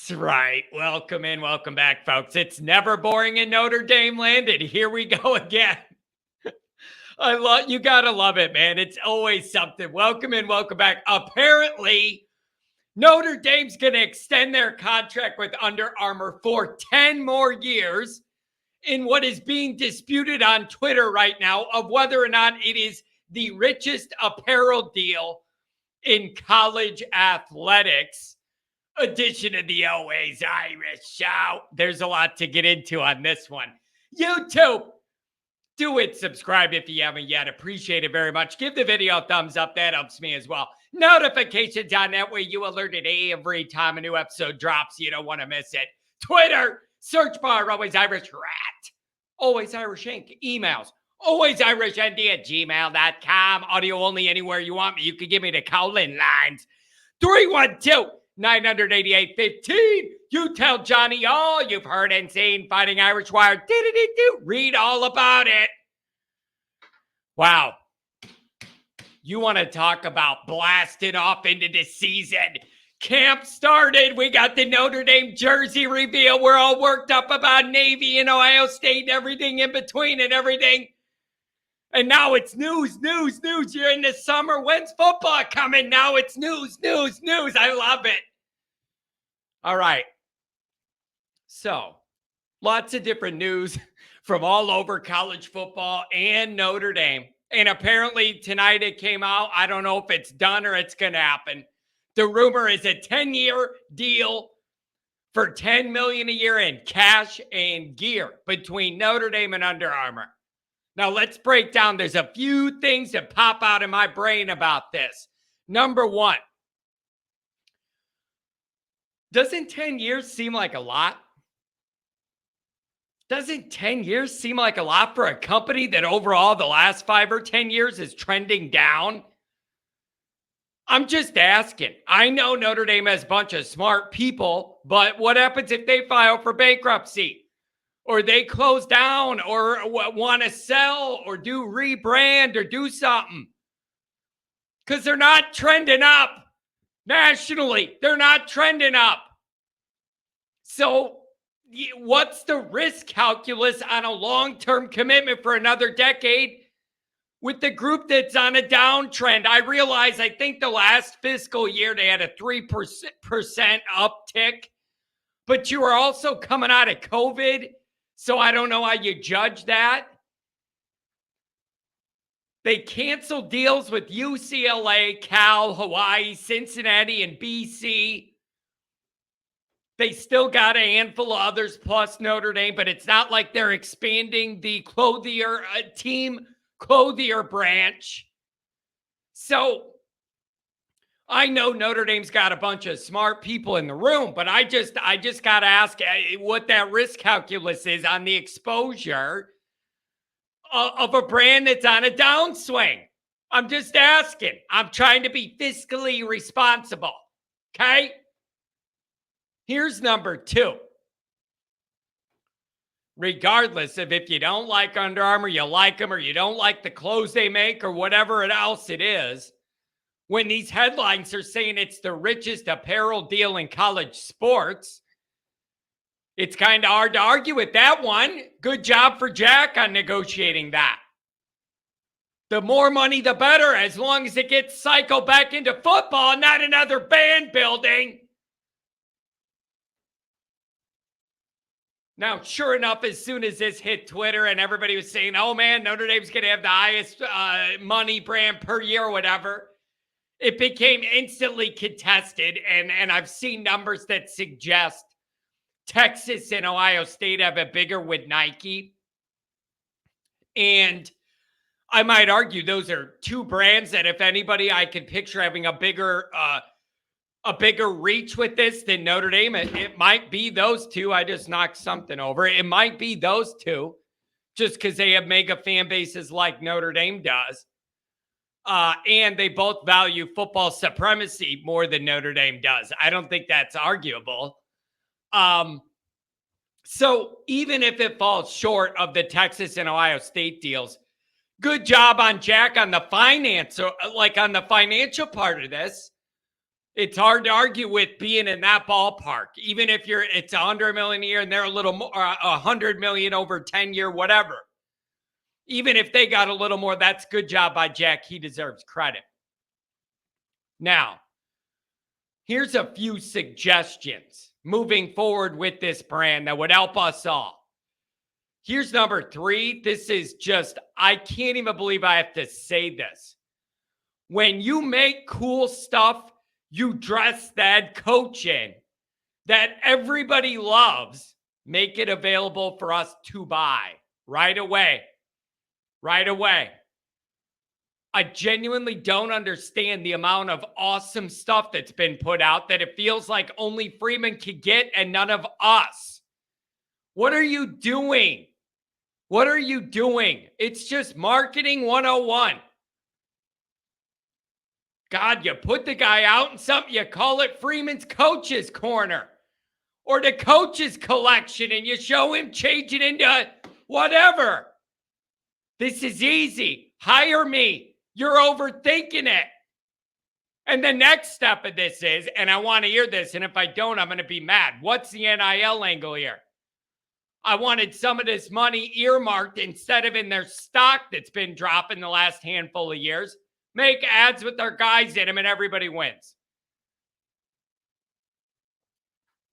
That's right. Welcome in. Welcome back, folks. It's never boring in Notre Dame land, and here we go again. You gotta love it, man. It's always something. Welcome in. Welcome back. Apparently, Notre Dame's going to extend their contract with Under Armour for 10 more years in what is being disputed on Twitter right now of whether or not it is the richest apparel deal in college athletics. Edition of the Always Irish Show. There's a lot to get into on this one. YouTube, do it. Subscribe if you haven't yet. Appreciate it very much. Give the video a thumbs up. That helps me as well. Notifications on that way you alerted every time a new episode drops. You don't want to miss it. Twitter, search bar, Always Irish Rat. Always Irish Inc. Emails, alwaysirishnd@gmail.com. Audio only anywhere you want me. You can give me the call-in lines. 312-988-15. You tell Johnny all you've heard and seen. Fighting Irish Wire. Read all about it. Wow. You want to talk about blasting off into the season. Camp started. We got the Notre Dame jersey reveal. We're all worked up about Navy and Ohio State and everything in between and everything. And now it's news. You're in the summer. When's football coming? Now it's news. I love it. All right. So, lots of different news from all over college football and Notre Dame. And apparently tonight it came out. I don't know if it's done or it's going to happen. The rumor is a 10-year deal for $10 million a year in cash and gear between Notre Dame and Under Armour. Now, let's break down. There's a few things that pop out in my brain about this. Number one, doesn't 10 years seem like a lot? Doesn't 10 years seem like a lot for a company that overall the last 5 or 10 years is trending down? I'm just asking. I know Notre Dame has a bunch of smart people, but what happens if they file for bankruptcy? Or they close down or want to sell or do rebrand or do something? Because they're not trending up nationally. They're not trending up. So what's the risk calculus on a long-term commitment for another decade with the group that's on a downtrend? I realize, I think the last fiscal year they had a 3% uptick, but you were also coming out of COVID. So I don't know how you judge that. They canceled deals with UCLA, Cal, Hawaii, Cincinnati, and BC. They still got a handful of others plus Notre Dame, but it's not like they're expanding the team clothier branch. So I know Notre Dame's got a bunch of smart people in the room, but I just got to ask what that risk calculus is on the exposure of a brand that's on a downswing. I'm just asking. I'm trying to be fiscally responsible. Okay? Here's number two. Regardless of if you don't like Under Armour, you like them, or you don't like the clothes they make, or whatever else it is, when these headlines are saying it's the richest apparel deal in college sports, it's kind of hard to argue with that one. Good job for Jack on negotiating that. The more money, the better, as long as it gets cycled back into football, not another band building. Now, sure enough, as soon as this hit Twitter and everybody was saying, oh man, Notre Dame's going to have the highest money brand per year or whatever, it became instantly contested, and I've seen numbers that suggest Texas and Ohio State have a bigger with Nike. And I might argue those are two brands that, if anybody, I could picture having a bigger reach with this than Notre Dame. It might be those two. I just knocked something over. It might be those two, just because they have mega fan bases like Notre Dame does. And they both value football supremacy more than Notre Dame does. I don't think that's arguable. So even if it falls short of the Texas and Ohio State deals, good job on Jack on the finance, like on the financial part of this. It's hard to argue with being in that ballpark, even if it's $100 million a year and they're a little more, $100 million over 10-year, whatever. Even if they got a little more, that's good job by Jack. He deserves credit. Now, here's a few suggestions moving forward with this brand that would help us all. Here's number 3. This is just, I can't even believe I have to say this. When you make cool stuff, you dress that coach in that everybody loves, make it available for us to buy right away. Right away. I genuinely don't understand the amount of awesome stuff that's been put out that it feels like only Freeman could get and none of us. What are you doing? What are you doing? It's just marketing 101. God, you put the guy out in something, you call it Freeman's Coach's Corner or the Coach's Collection, and you show him changing into whatever. This is easy. Hire me. You're overthinking it. And the next step of this is, and I want to hear this, and if I don't, I'm going to be mad. What's the NIL angle here? I wanted some of this money earmarked instead of in their stock that's been dropping the last handful of years. Make ads with their guys in them and everybody wins.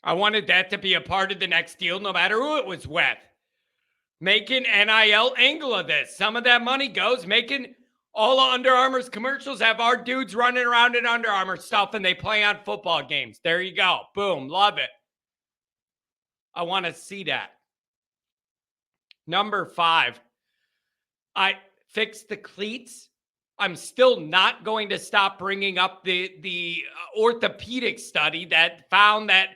I wanted that to be a part of the next deal no matter who it was with. Make an NIL angle of this. Some of that money goes making all of Under Armour's commercials have our dudes running around in Under Armour stuff and they play on football games. There you go. Boom. Love it. I want to see that. Number 5. I fixed the cleats. I'm still not going to stop bringing up the orthopedic study that found that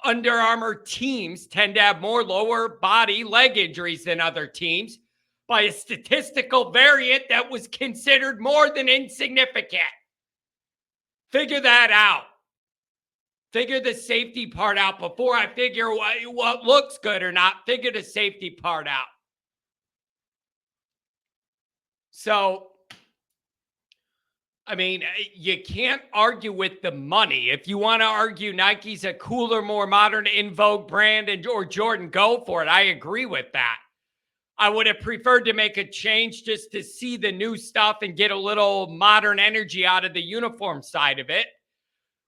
Under Armour teams tend to have more lower body leg injuries than other teams by a statistical variant that was considered more than insignificant. Figure that out. Figure the safety part out before I figure what looks good or not. Figure the safety part out. So, I mean, you can't argue with the money. If you want to argue Nike's a cooler, more modern, in vogue brand or Jordan, go for it. I agree with that. I would have preferred to make a change just to see the new stuff and get a little modern energy out of the uniform side of it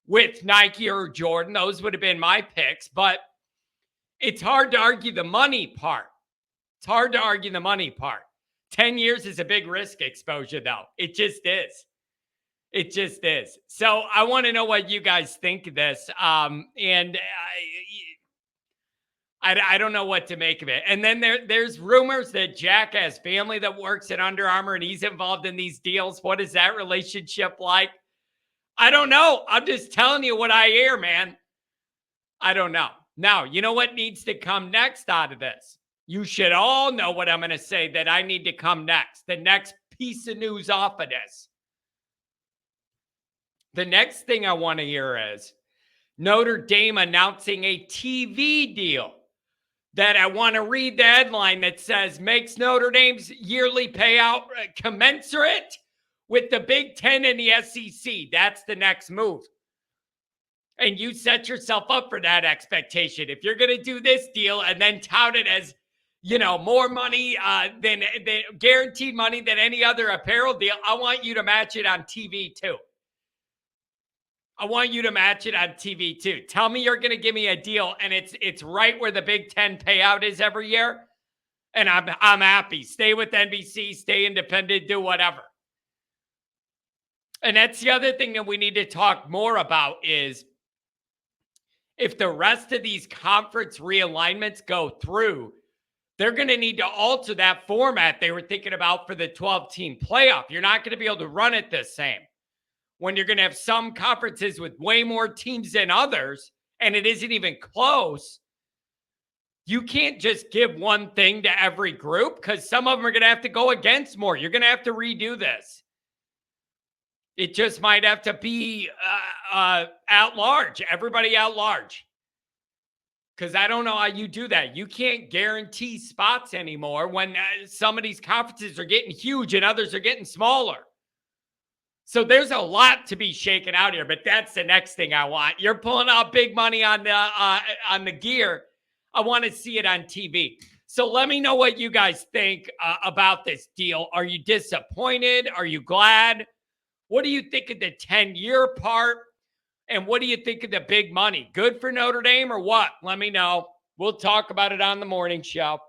with Nike or Jordan. Those would have been my picks, but it's hard to argue the money part. It's hard to argue the money part. 10 years is a big risk exposure, though. It just is. It just is. So I want to know what you guys think of this. And I don't know what to make of it. And then there's rumors that Jack has family that works at Under Armour and he's involved in these deals. What is that relationship like? I don't know. I'm just telling you what I hear, man. I don't know. Now, you know what needs to come next out of this? You should all know what I'm going to say that I need to come next. The next piece of news off of this. The next thing I want to hear is Notre Dame announcing a TV deal that I want to read the headline that says makes Notre Dame's yearly payout commensurate with the Big Ten and the SEC. That's the next move. And you set yourself up for that expectation. If you're going to do this deal and then tout it as, you know, more money than guaranteed money than any other apparel deal, I want you to match it on TV too. I want you to match it on TV too. Tell me you're going to give me a deal and it's right where the Big Ten payout is every year. And I'm happy. Stay with NBC, stay independent, do whatever. And that's the other thing that we need to talk more about is if the rest of these conference realignments go through, they're going to need to alter that format they were thinking about for the 12-team playoff. You're not going to be able to run it the same. When you're going to have some conferences with way more teams than others, and it isn't even close, you can't just give one thing to every group because some of them are going to have to go against more. You're going to have to redo this. It just might have to be at large, everybody at large. Because I don't know how you do that. You can't guarantee spots anymore when some of these conferences are getting huge and others are getting smaller. So there's a lot to be shaken out here, but that's the next thing I want. You're pulling out big money on the gear. I want to see it on TV. So let me know what you guys think about this deal. Are you disappointed? Are you glad? What do you think of the 10-year part? And what do you think of the big money? Good for Notre Dame or what? Let me know. We'll talk about it on the morning show.